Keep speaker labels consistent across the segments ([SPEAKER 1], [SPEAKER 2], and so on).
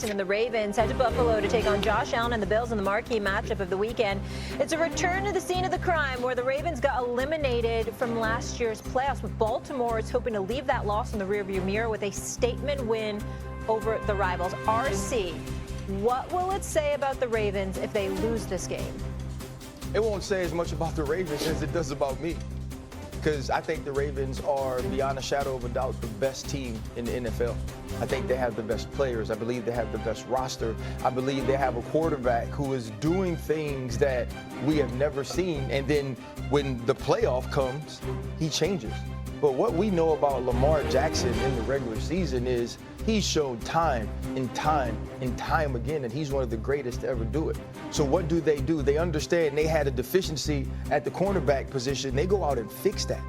[SPEAKER 1] And the Ravens head to Buffalo to take on Josh Allen and the Bills in the marquee matchup of the weekend. It's a return to the scene of the crime where the Ravens got eliminated from last year's playoffs, but Baltimore is hoping to leave that loss in the rearview mirror with a statement win over the rivals. RC, what will it say about the Ravens if they lose this game?
[SPEAKER 2] It won't say as much about the Ravens as it does about me, because I think the Ravens are, beyond a shadow of a doubt, the best team in the NFL. I think they have the best players. I believe they have the best roster. I believe they have a quarterback who is doing things that we have never seen. And then when the playoff comes, he changes. But what we know about Lamar Jackson in the regular season is he's shown time and time and time again that he's one of the greatest to ever do it. So what do? They understand they had a deficiency at the cornerback position. They go out and fix that.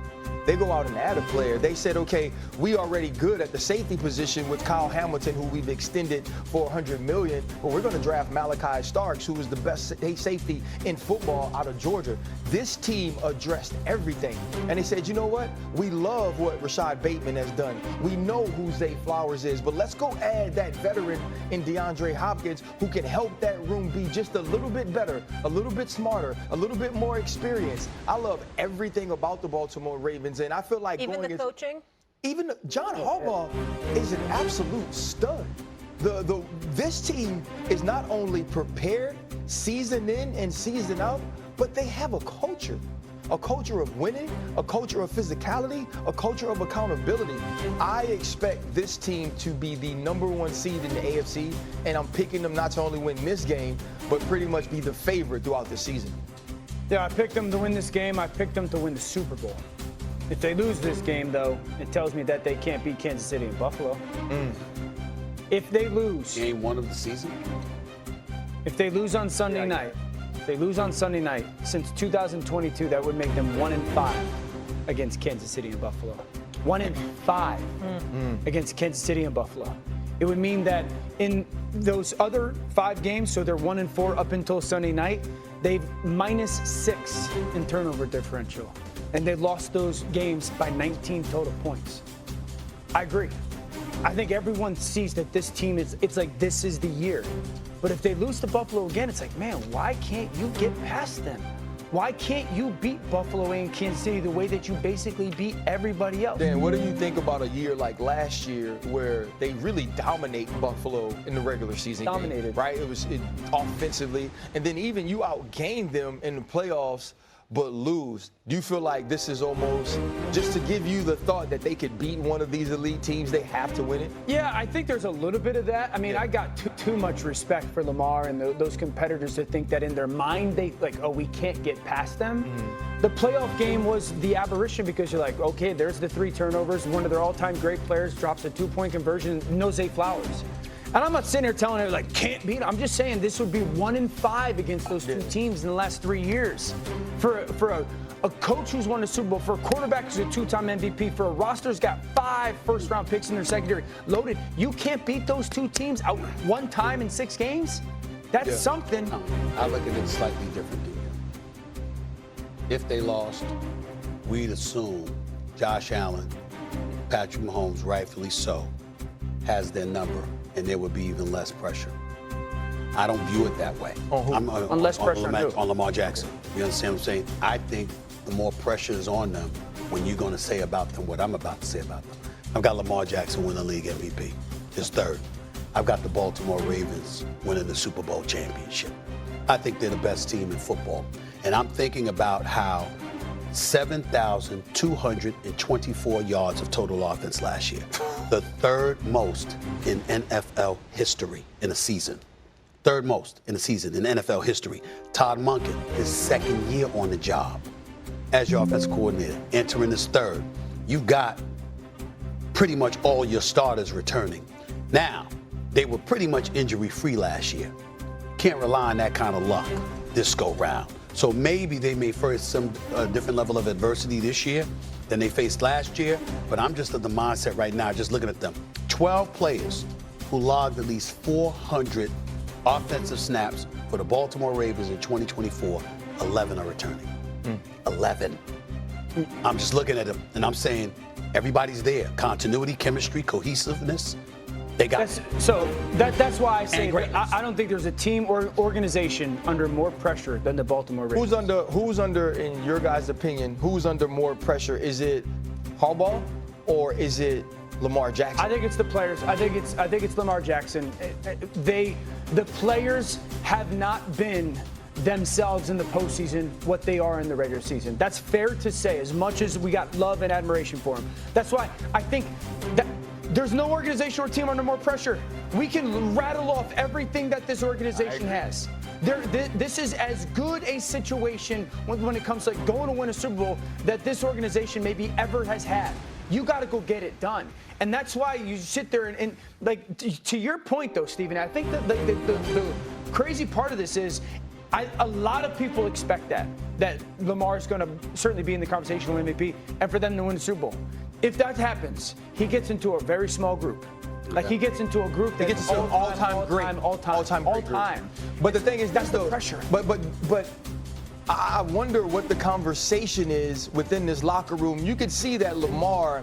[SPEAKER 2] They go out and add a player. They said, okay, we already good at the safety position with Kyle Hamilton, who we've extended for $100 million, but we're going to draft Malachi Starks, who is the best safety in football out of Georgia. This team addressed everything. And they said, you know what? We love what Rashad Bateman has done. We know who Zay Flowers is, but let's go add that veteran in DeAndre Hopkins who can help that room be just a little bit better, a little bit smarter, a little bit more experienced. I love everything about the Baltimore Ravens. And I feel like
[SPEAKER 1] even the coaching?
[SPEAKER 2] Even John Harbaugh is an absolute stud. This team is not only prepared season in and season out, but they have a culture of winning, a culture of physicality, a culture of accountability. I expect this team to be the #1 seed in the AFC, and I'm picking them not to only win this game, but pretty much be the favorite throughout the season.
[SPEAKER 3] Yeah, I picked them to win this game. I picked them to win the Super Bowl. If they lose this game, though, it tells me that they can't beat Kansas City and Buffalo. If they lose
[SPEAKER 4] game 1 of the season,
[SPEAKER 3] if they lose on Sunday night, since 2022, that would make them 1-5 against Kansas City and Buffalo. 1-5 against Kansas City and Buffalo. It would mean that in those other 5 games, so they're 1-4 up until Sunday night, they've -6 in turnover differential. And they lost those games by 19 total points. I agree. I think everyone sees that this team it's like this is the year. But if they lose to Buffalo again, it's like, man, why can't you get past them? Why can't you beat Buffalo and Kansas City the way that you basically beat everybody else?
[SPEAKER 2] Dan, what do you think about a year like last year where they really dominate Buffalo in the regular season?
[SPEAKER 3] Dominated.
[SPEAKER 2] Game, right? It was offensively. And then even you outgained them in the playoffs, but lose. Do you feel like this is almost just to give you the thought that they could beat one of these elite teams, they have to win it?
[SPEAKER 3] Yeah, I think there's a little bit of that. I mean, I got too much respect for Lamar and those competitors to think that in their mind they like, oh, we can't get past them. The playoff game was the aberration because you're like, okay, there's the 3 turnovers. One of their all-time great players drops a 2-point conversion. No Zay Flowers. And I'm not sitting here telling her, like, can't beat them. I'm just saying this would be 1-5 against those 2 teams in the last 3 years. For a coach who's won the Super Bowl, for a quarterback who's a 2-time MVP, for a roster who's got 5 first-round picks in their secondary loaded, you can't beat those 2 teams out 1 time in 6 games? That's something.
[SPEAKER 4] I look at it slightly differently. If they lost, we'd assume Josh Allen, Patrick Mahomes, rightfully so, has their number, and there would be even less pressure. I don't view it that way.
[SPEAKER 3] On less pressure
[SPEAKER 4] on Lamar Jackson. You understand what I'm saying? I think the more pressure is on them when you're going to say about them what I'm about to say about them. I've got Lamar Jackson winning the league MVP, his 3rd. I've got the Baltimore Ravens winning the Super Bowl championship. I think they're the best team in football. And I'm thinking about how 7,224 yards of total offense last year. The 3rd most in NFL history in a season. 3rd most in a season in NFL history. Todd Monken, his 2nd year on the job as your offensive coordinator, entering his 3rd. You've got pretty much all your starters returning. Now, they were pretty much injury-free last year. Can't rely on that kind of luck this go-round. So maybe they may face some different level of adversity this year than they faced last year, but I'm just at the mindset right now, just looking at them. 12 players who logged at least 400 offensive snaps for the Baltimore Ravens in 2024, 11 are returning. 11. I'm just looking at them, and I'm saying everybody's there. Continuity, chemistry, cohesiveness. They got
[SPEAKER 3] That's why I say
[SPEAKER 4] greatness.
[SPEAKER 3] I don't think there's a team or organization under more pressure than the Baltimore Ravens.
[SPEAKER 2] Who's under, in your guys' opinion, who's under more pressure? Is it Harbaugh or is it Lamar Jackson?
[SPEAKER 3] I think it's the players. I think it's Lamar Jackson. The players have not been themselves in the postseason what they are in the regular season. That's fair to say, as much as we got love and admiration for them. That's why I think that there's no organization or team under more pressure. We can rattle off everything that this organization has. This is as good a situation when it comes to going to win a Super Bowl that this organization maybe ever has had. You got to go get it done. And that's why you sit there and like, to your point, though, Stephen, I think that the crazy part of this is a lot of people expect that Lamar is going to certainly be in the conversation with MVP and for them to win the Super Bowl. If that happens, he gets into a very small group. Like, he gets into a group that gets
[SPEAKER 2] all-time great. But the thing is, that's the
[SPEAKER 3] pressure.
[SPEAKER 2] But I wonder what the conversation is within this locker room. You could see that Lamar,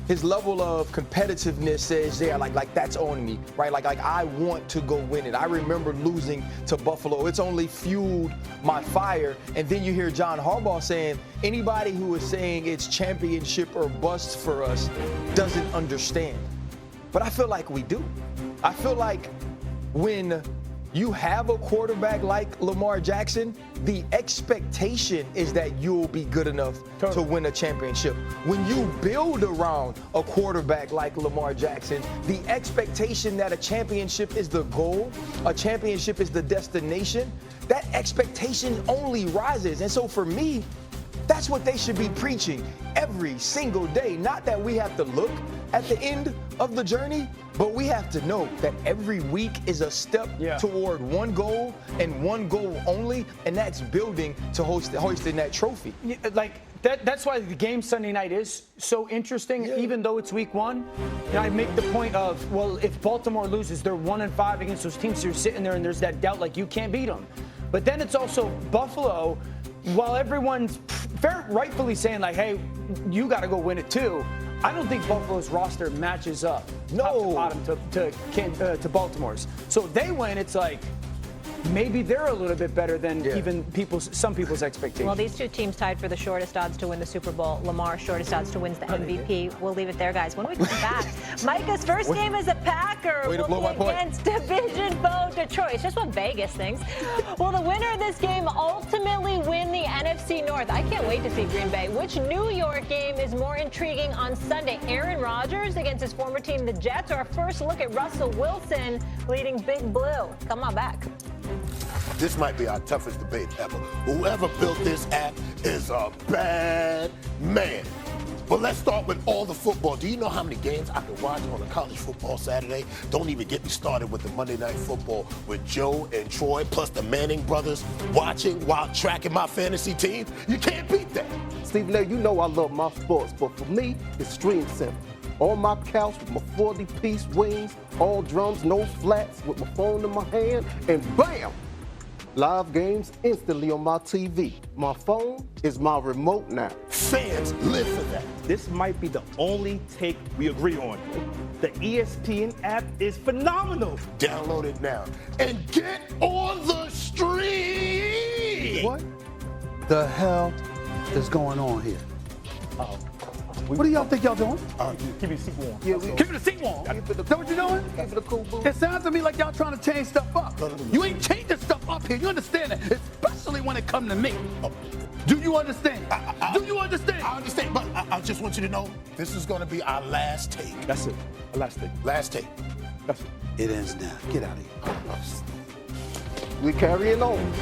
[SPEAKER 2] his level of competitiveness says, yeah, like that's on me, right? Like I want to go win it. I remember losing to Buffalo. It's only fueled my fire. And then you hear John Harbaugh saying, anybody who is saying it's championship or bust for us doesn't understand. But I feel like we do. I feel like when you have a quarterback like Lamar Jackson, the expectation is that you'll be good enough to win a championship. When you build around a quarterback like Lamar Jackson, the expectation that a championship is the goal, a championship is the destination, that expectation only rises. And so for me, that's what they should be preaching every single day. Not that we have to look at the end of the journey, but we have to know that every week is a step toward one goal and one goal only, and that's building to hoisting that trophy.
[SPEAKER 3] That's why the game Sunday night is so interesting, even though it's week one. I make the point of, well, if Baltimore loses, they're 1-5 against those teams. So you're sitting there and there's that doubt, like you can't beat them. But then it's also Buffalo. While everyone's rightfully saying, like, hey, you got to go win it too, I don't think Buffalo's roster matches up top to bottom to Baltimore's. So if they win, it's like maybe they're a little bit better than even some people's expectations.
[SPEAKER 1] Well, these two teams tied for the shortest odds to win the Super Bowl. Lamar, shortest odds to win the MVP. We'll leave it there, guys. When we come back, Micah's first game as a Packer will be against division foe Detroit. It's just what Vegas thinks. Will the winner of this game ultimately win the NFC North? I can't wait to see Green Bay. Which New York game is more intriguing on Sunday? Aaron Rodgers against his former team, the Jets, or our first look at Russell Wilson leading Big Blue? Come on back.
[SPEAKER 5] This might be our toughest debate ever. Whoever built this app is a bad man. But let's start with all the football. Do you know how many games I can watch on a college football Saturday? Don't even get me started with the Monday Night Football with Joe and Troy, plus the Manning brothers watching while tracking my fantasy team. You can't beat that.
[SPEAKER 6] Stephen A., you know I love my sports, but for me, it's stream simple. On my couch with my 40-piece wings, all drums, no flats, with my phone in my hand, and bam! Live games instantly on my TV. My phone is my remote now.
[SPEAKER 5] Fans live for that.
[SPEAKER 7] This might be the only take we agree on. The ESPN app is phenomenal.
[SPEAKER 5] Download it now and get on the stream.
[SPEAKER 4] What the hell is going on here? What do y'all think y'all doing?
[SPEAKER 7] Keep it seat warm.
[SPEAKER 4] Keep it a seat warm. Is that what you're doing?
[SPEAKER 6] Keep it a cool boo.
[SPEAKER 4] It sounds to me like y'all trying to change stuff up. You ain't changing stuff up here. You understand that? Especially when it comes to me. Do you understand? Do you understand?
[SPEAKER 5] I understand, but I just want you to know this is going to be our last take.
[SPEAKER 7] That's it. Last take.
[SPEAKER 5] Last take.
[SPEAKER 7] That's it.
[SPEAKER 4] It ends now. Get out of here.
[SPEAKER 6] We carrying on.